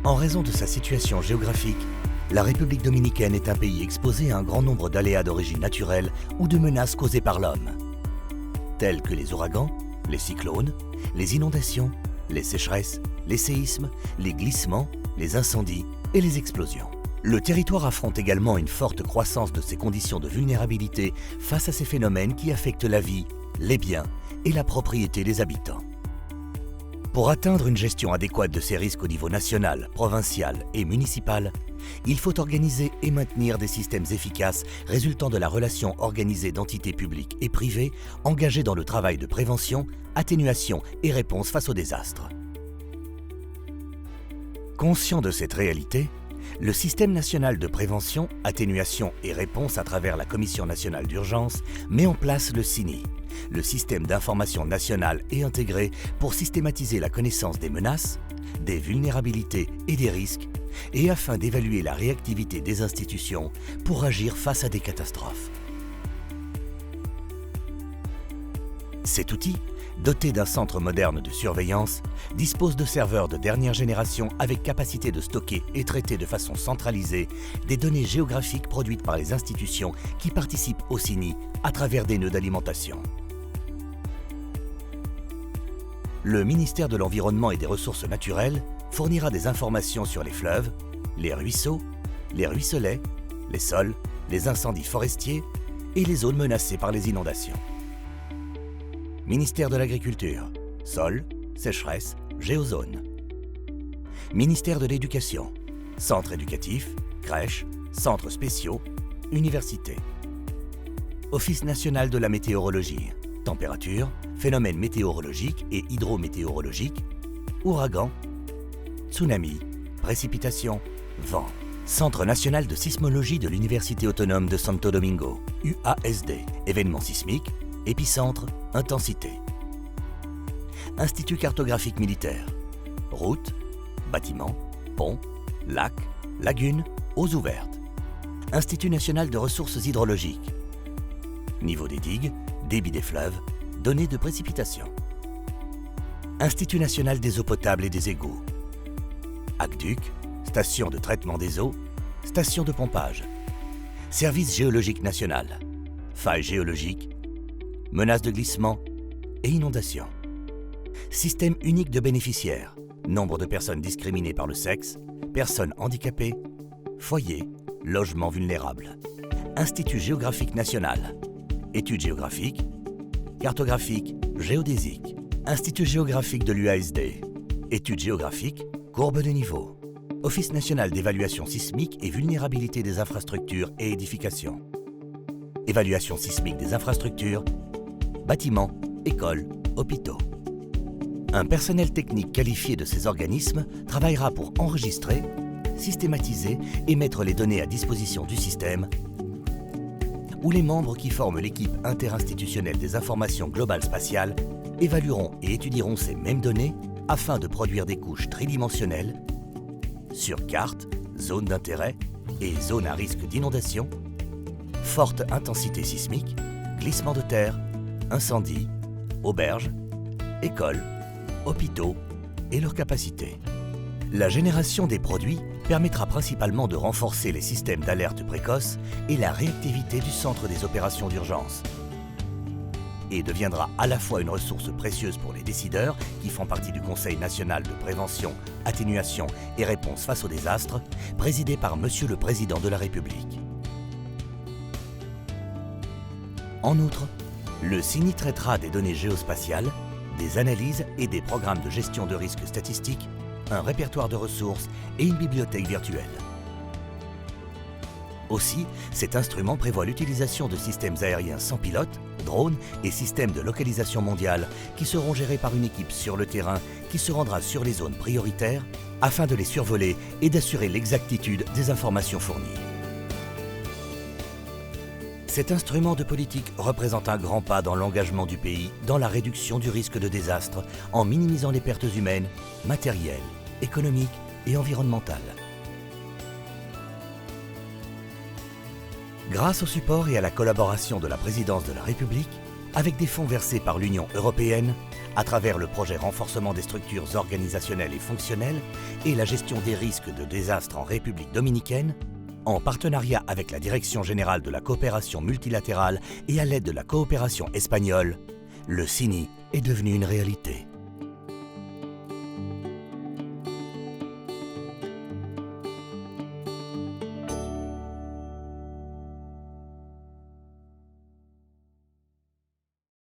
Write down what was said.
En raison de sa situation géographique, la République dominicaine est un pays exposé à un grand nombre d'aléas d'origine naturelle ou de menaces causées par l'homme, tels que les ouragans, les cyclones, les inondations, les sécheresses, les séismes, les glissements, les incendies et les explosions. Le territoire affronte également une forte croissance de ses conditions de vulnérabilité face à ces phénomènes qui affectent la vie, les biens et la propriété des habitants. Pour atteindre une gestion adéquate de ces risques au niveau national, provincial et municipal, il faut organiser et maintenir des systèmes efficaces résultant de la relation organisée d'entités publiques et privées engagées dans le travail de prévention, atténuation et réponse face aux désastres. Conscient de cette réalité, le Système national de prévention, atténuation et réponse à travers la Commission nationale d'urgence met en place le SINI, le système d'information national et intégré pour systématiser la connaissance des menaces, des vulnérabilités et des risques, et afin d'évaluer la réactivité des institutions pour agir face à des catastrophes. Cet outil, doté d'un centre moderne de surveillance, dispose de serveurs de dernière génération avec capacité de stocker et traiter de façon centralisée des données géographiques produites par les institutions qui participent au SINI à travers des nœuds d'alimentation. Le ministère de l'Environnement et des Ressources naturelles fournira des informations sur les fleuves, les ruisseaux, les ruisselets, les sols, les incendies forestiers et les zones menacées par les inondations. Ministère de l'Agriculture, Sol, Sécheresse, Géozone. Ministère de l'Éducation, Centres éducatifs, crèches, centres spéciaux, universités. Office national de la météorologie, température, phénomènes météorologiques et hydrométéorologiques, ouragans, tsunamis, précipitations, vent. Centre national de sismologie de l'Université autonome de Santo Domingo, UASD, événements sismiques, épicentre, intensité. Institut cartographique militaire, routes, bâtiments, ponts, lacs, lagunes, eaux ouvertes. Institut national de ressources hydrologiques, niveau des digues, débit des fleuves, données de précipitation. Institut national des eaux potables et des égouts. Aqueduc, station de traitement des eaux, station de pompage. Service géologique national, failles géologiques, menaces de glissement et inondations. Système unique de bénéficiaires, nombre de personnes discriminées par le sexe, personnes handicapées, foyers, logements vulnérables. Institut géographique national, études géographiques, cartographiques, géodésiques. Institut géographique de l'UASD, études géographiques, courbe de niveau. Office national d'évaluation sismique et vulnérabilité des infrastructures et édifications. Évaluation sismique des infrastructures, bâtiments, écoles, hôpitaux. Un personnel technique qualifié de ces organismes travaillera pour enregistrer, systématiser et mettre les données à disposition du système, où les membres qui forment l'équipe interinstitutionnelle des informations globales spatiales évalueront et étudieront ces mêmes données afin de produire des couches tridimensionnelles sur cartes, zones d'intérêt et zones à risque d'inondation, forte intensité sismique, glissement de terre, incendies, auberges, écoles, hôpitaux et leur capacité. La génération des produits permettra principalement de renforcer les systèmes d'alerte précoce et la réactivité du centre des opérations d'urgence, et deviendra à la fois une ressource précieuse pour les décideurs qui font partie du Conseil national de prévention, atténuation et réponse face aux désastres, présidé par Monsieur le Président de la République. En outre, le SINI traitera des données géospatiales, des analyses et des programmes de gestion de risques statistiques, un répertoire de ressources et une bibliothèque virtuelle. Aussi, cet instrument prévoit l'utilisation de systèmes aériens sans pilote, drones et systèmes de localisation mondiale qui seront gérés par une équipe sur le terrain qui se rendra sur les zones prioritaires afin de les survoler et d'assurer l'exactitude des informations fournies. Cet instrument de politique représente un grand pas dans l'engagement du pays dans la réduction du risque de désastre en minimisant les pertes humaines, matérielles, économiques et environnementales. Grâce au support et à la collaboration de la Présidence de la République, Avec des fonds versés par l'Union européenne, à travers le projet Renforcement des structures organisationnelles et fonctionnelles et la gestion des risques de désastres en République dominicaine, en partenariat avec la Direction générale de la coopération multilatérale et à l'aide de la coopération espagnole, le CINI est devenu une réalité.